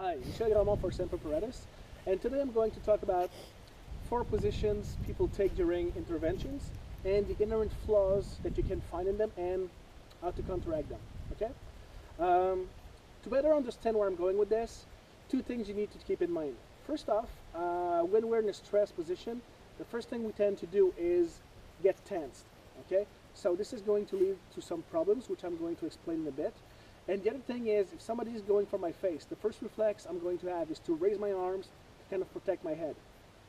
Hi, Michel for Semper Paratus, and today I'm going to talk about 4 positions people take during interventions and the inherent flaws that you can find in them and how to counteract them. Okay? To better understand where I'm going with this, 2 things you need to keep in mind. First off, when we're in a stress position, the first thing we tend to do is get tensed. Okay? So this is going to lead to some problems, which I'm going to explain in a bit. And the other thing is, if somebody is going for my face, the first reflex I'm going to have is to raise my arms to kind of protect my head.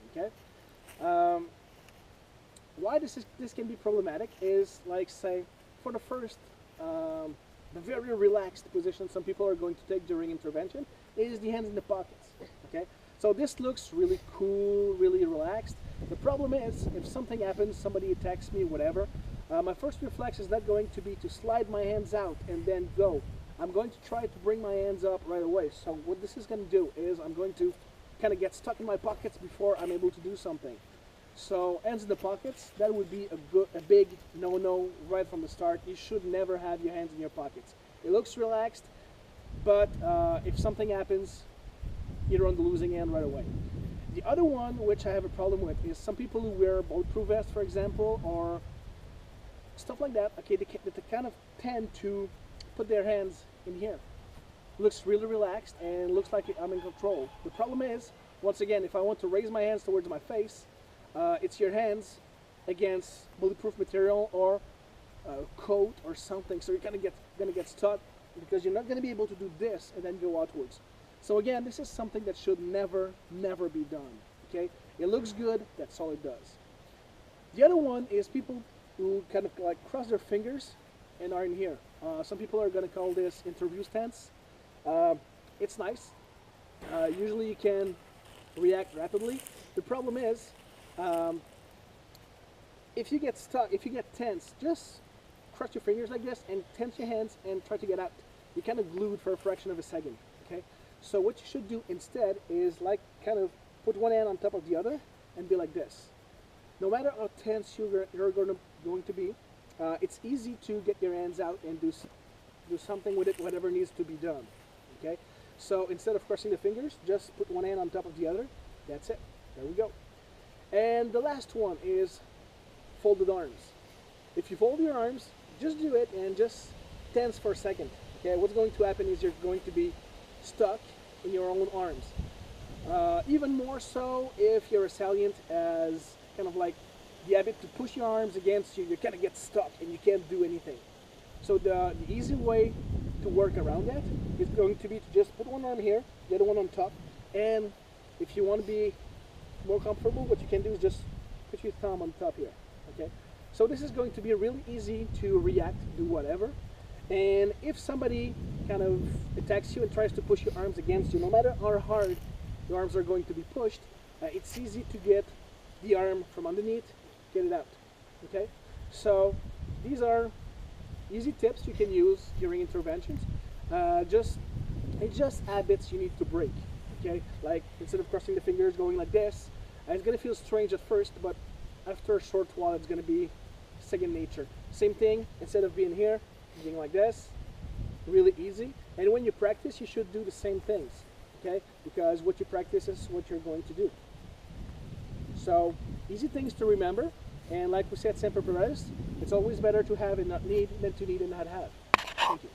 Okay? Why this can be problematic is, like, say, for the first, the very relaxed position some people are going to take during intervention is the hands in the pockets. Okay? So this looks really cool, really relaxed. The problem is, if something happens, somebody attacks me, whatever, my first reflex is not going to be to slide my hands out and then go. I'm going to try to bring my hands up right away. So what this is going to do is I'm going to kind of get stuck in my pockets before I'm able to do something. So hands in the pockets, that would be a big no-no right from the start. You should never have your hands in your pockets. It looks relaxed, but if something happens, you're on the losing end right away. The other one, which I have a problem with, is some people who wear bulletproof vests, for example, or stuff like that. Okay, they kind of tend to put their hands in here. Looks really relaxed and looks like I'm in control. The problem is, once again, if I want to raise my hands towards my face, it's your hands against bulletproof material or coat or something, so you're gonna get stuck because you're not gonna be able to do this and then go outwards. So again, this is something that should never be done. Okay, it looks good, that's all it does. The other one is people who kind of like cross their fingers and are in here. Some people are going to call this interview stance. It's nice. Usually you can react rapidly. The problem is, if you get stuck, if you get tense, just cross your fingers like this and tense your hands and try to get out. You're kind of glued for a fraction of a second. Okay? So what you should do instead is like kind of put one hand on top of the other and be like this. No matter how tense you're going to be, it's easy to get your hands out and do something with it, whatever needs to be done. Okay? So instead of crossing the fingers, just put one hand on top of the other. That's it. There we go. And the last one is folded arms. If you fold your arms, just do it and just tense for a second. Okay? What's going to happen is you're going to be stuck in your own arms. Even more so if your assailant has kind of like the habit to push your arms against you, you kind of get stuck and you can't do anything. So the easy way to work around that is going to be to just put one arm here, the other one on top, and if you want to be more comfortable, what you can do is just put your thumb on top here. Okay? So this is going to be really easy to react, do whatever. And if somebody kind of attacks you and tries to push your arms against you, no matter how hard your arms are going to be pushed, it's easy to get the arm from underneath, get it out. Okay? So these are easy tips you can use during interventions. It's just habits you need to break. Okay? Like instead of crossing the fingers, going like this, it's gonna feel strange at first, but after a short while it's gonna be second nature. Same thing, instead of being here, being like this, really easy. And when you practice, you should do the same things. Okay? Because what you practice is what you're going to do. So, easy things to remember, and like we said, Semper Paratus, it's always better to have and not need than to need and not have. Thank you.